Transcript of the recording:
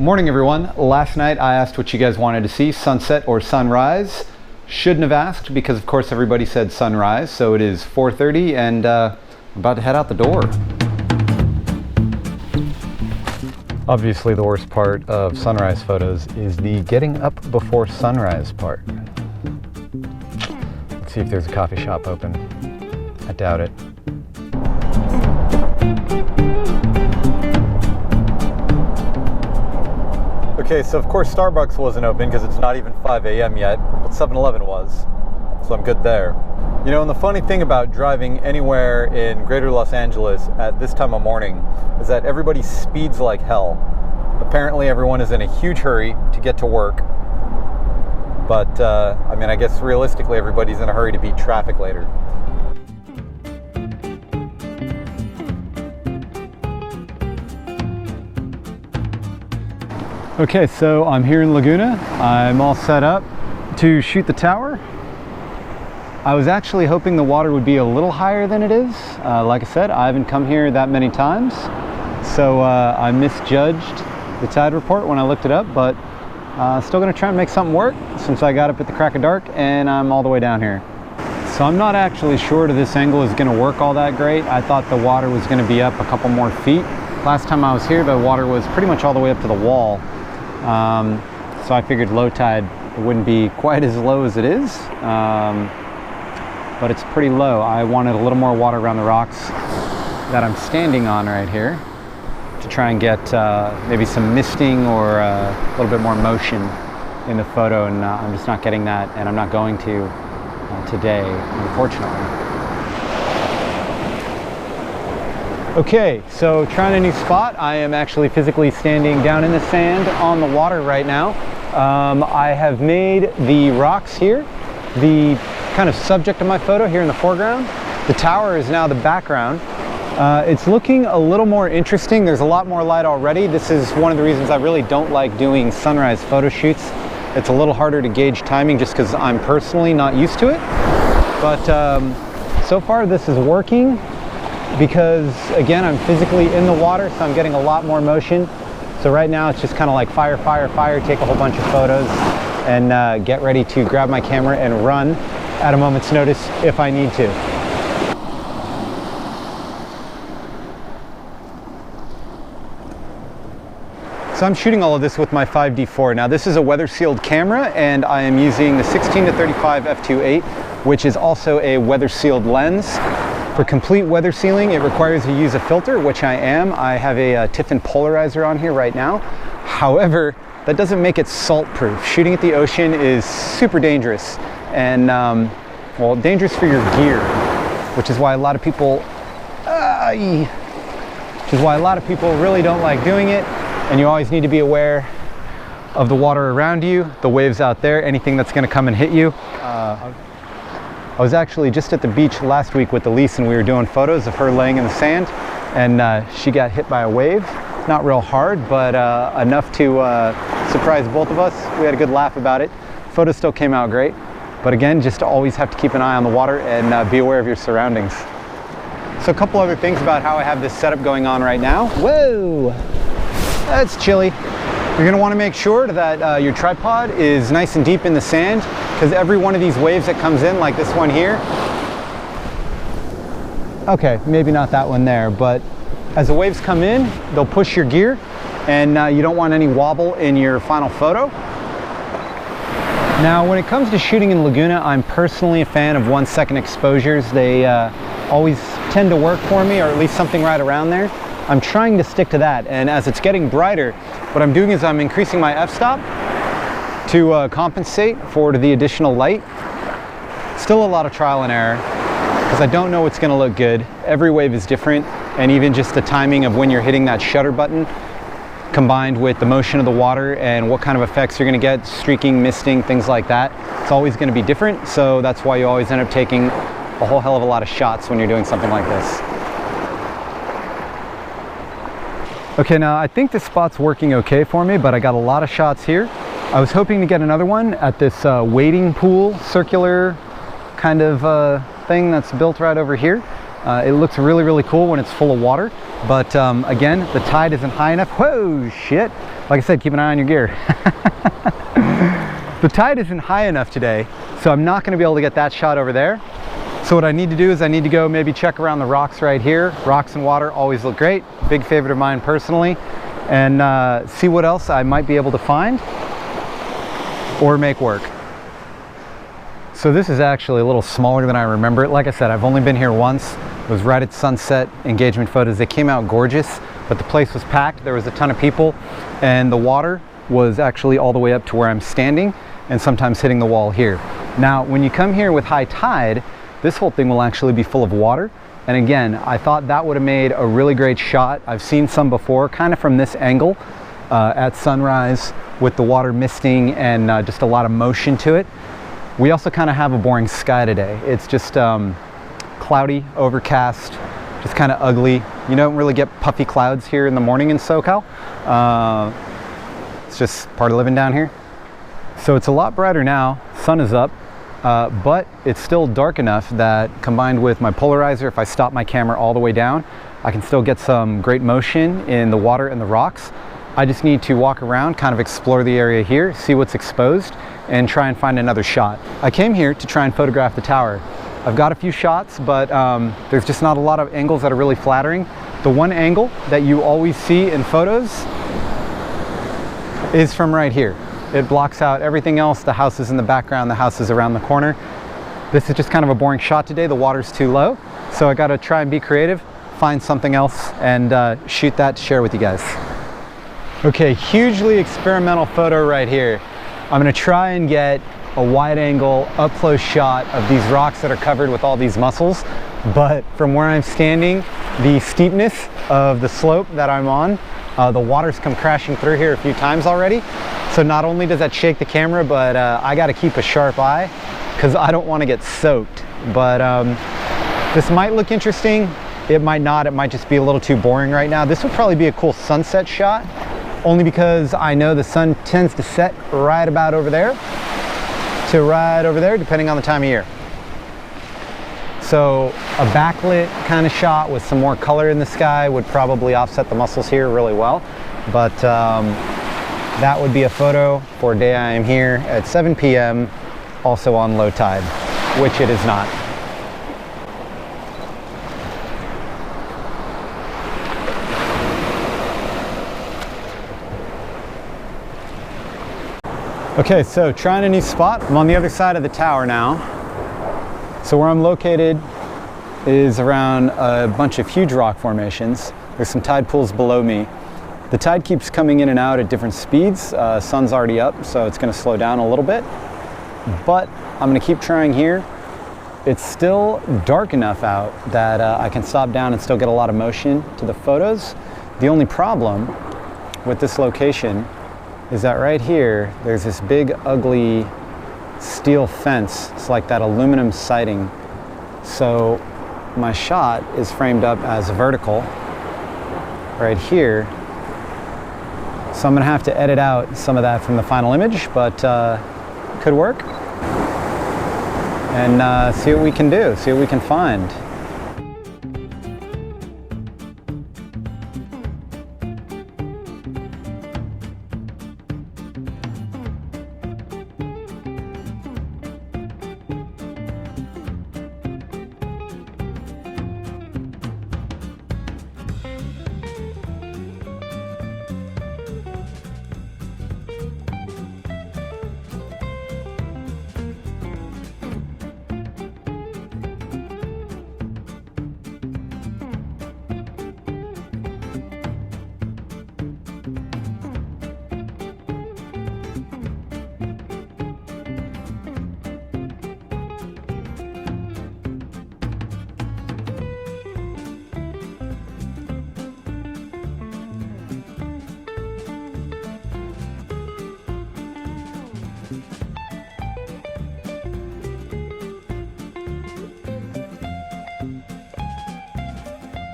Morning everyone. Last night I asked what you guys wanted to see, sunset or sunrise. Shouldn't have asked because of course everybody said sunrise, so it is 4:30 and I'm about to head out the door. Obviously the worst part of sunrise photos is the getting up before sunrise part. Let's see if there's a coffee shop open. I doubt it. Okay, so of course Starbucks wasn't open because it's not even 5 a.m. yet, but 7-Eleven was, so I'm good there. You know, and the funny thing about driving anywhere in greater Los Angeles at this time of morning is that everybody speeds like hell. Apparently everyone is in a huge hurry to get to work, but I mean, I guess realistically everybody's in a hurry to beat traffic later. Okay, so I'm here in Laguna. I'm all set up to shoot the tower. I was actually hoping the water would be a little higher than it is. Like I said, I haven't come here that many times, so I misjudged the tide report when I looked it up, but still gonna try and make something work since I got up at the crack of dark and I'm all the way down here. So I'm not actually sure that this angle is gonna work all that great. I thought the water was gonna be up a couple more feet. Last time I was here, the water was pretty much all the way up to the wall. So I figured low tide it wouldn't be quite as low as it is, but it's pretty low. I wanted a little more water around the rocks that I'm standing on right here to try and get maybe some misting or a little bit more motion in the photo, and I'm just not getting that, and I'm not going to today, unfortunately. Okay, so trying a new spot. I am actually physically standing down in the sand on the water right now. I have made the rocks here the kind of subject of my photo here in the foreground. The tower is now the background. It's looking a little more interesting. There's a lot more light already. This is one of the reasons I really don't like doing sunrise photo shoots. It's a little harder to gauge timing just because I'm personally not used to it. But so far this is working, because again I'm physically in the water, so I'm getting a lot more motion. So right now it's just kind of like fire, fire, fire, take a whole bunch of photos and get ready to grab my camera and run at a moment's notice if I need to. So I'm shooting all of this with my 5D4. Now this is a weather sealed camera and I am using the 16-35 f2.8, which is also a weather sealed lens. For complete weather sealing, it requires you use a filter, which I am. I have a Tiffin polarizer on here right now. However, that doesn't make it salt proof. Shooting at the ocean is super dangerous and well, dangerous for your gear, which is why a lot of people really don't like doing it. And you always need to be aware of the water around you, the waves out there, anything that's going to come and hit you. I was actually just at the beach last week with Elise and we were doing photos of her laying in the sand, and she got hit by a wave. Not real hard, but enough to surprise both of us. We had a good laugh about it. Photos still came out great, but again, just always have to keep an eye on the water and be aware of your surroundings. So a couple other things about how I have this setup going on right now. Whoa, that's chilly. You're gonna wanna make sure that your tripod is nice and deep in the sand, because every one of these waves that comes in, like this one here, okay, maybe not that one there, but as the waves come in, they'll push your gear, and you don't want any wobble in your final photo. Now, when it comes to shooting in Laguna, I'm personally a fan of 1-second exposures. They always tend to work for me, or at least something right around there. I'm trying to stick to that, and as it's getting brighter, what I'm doing is I'm increasing my f-stop to compensate for the additional light. Still a lot of trial and error, because I don't know what's going to look good. Every wave is different, and even just the timing of when you're hitting that shutter button, combined with the motion of the water and what kind of effects you're going to get, streaking, misting, things like that, it's always going to be different. So that's why you always end up taking a whole hell of a lot of shots when you're doing something like this. Okay, now I think this spot's working okay for me, but I got a lot of shots here. I was hoping to get another one at this wading pool, circular kind of thing that's built right over here. It looks really, really cool when it's full of water, but again, the tide isn't high enough. Whoa, shit. Like I said, keep an eye on your gear. The tide isn't high enough today, so I'm not gonna be able to get that shot over there. So what I need to do is I need to go maybe check around the rocks right here. Rocks and water always look great. Big favorite of mine personally. And see what else I might be able to find or make work. So this is actually a little smaller than I remember it. Like I said, I've only been here once. It was right at sunset engagement photos. They came out gorgeous, but the place was packed. There was a ton of people, and the water was actually all the way up to where I'm standing and sometimes hitting the wall here. Now, when you come here with high tide, this whole thing will actually be full of water. And again, I thought that would have made a really great shot. I've seen some before, kind of from this angle at sunrise with the water misting and just a lot of motion to it. We also kind of have a boring sky today. It's just cloudy, overcast, just kind of ugly. You don't really get puffy clouds here in the morning in SoCal. It's just part of living down here. So it's a lot brighter now, sun is up. But it's still dark enough that combined with my polarizer, if I stop my camera all the way down, I can still get some great motion in the water and the rocks. I just need to walk around, kind of explore the area here, see what's exposed, and try and find another shot. I came here to try and photograph the tower. I've got a few shots, but there's just not a lot of angles that are really flattering. The one angle that you always see in photos is from right here. It blocks out everything else, the houses in the background, the houses around the corner. This is just kind of a boring shot today. The water's too low, so I gotta try and be creative, find something else, and shoot that to share with you guys. Okay, hugely experimental photo right here. I'm gonna try and get a wide angle, up close shot of these rocks that are covered with all these mussels, but from where I'm standing, the steepness of the slope that I'm on, the water's come crashing through here a few times already. So not only does that shake the camera, but I got to keep a sharp eye because I don't want to get soaked. But this might look interesting. It might not. It might just be a little too boring right now. This would probably be a cool sunset shot, only because I know the sun tends to set right about over there to right over there, depending on the time of year. So a backlit kind of shot with some more color in the sky would probably offset the mussels here really well. But that would be a photo for a day I am here at 7 p.m. also on low tide, which it is not. Okay, so trying a new spot. I'm on the other side of the tower now. So where I'm located is around a bunch of huge rock formations. There's some tide pools below me. The tide keeps coming in and out at different speeds. Sun's already up, so it's gonna slow down a little bit. But I'm gonna keep trying here. It's still dark enough out that I can stop down and still get a lot of motion to the photos. The only problem with this location is that right here, there's this big, ugly steel fence. It's like that aluminum siding. So my shot is framed up as vertical right here. So I'm gonna have to edit out some of that from the final image, but could work. And see what we can do, see what we can find.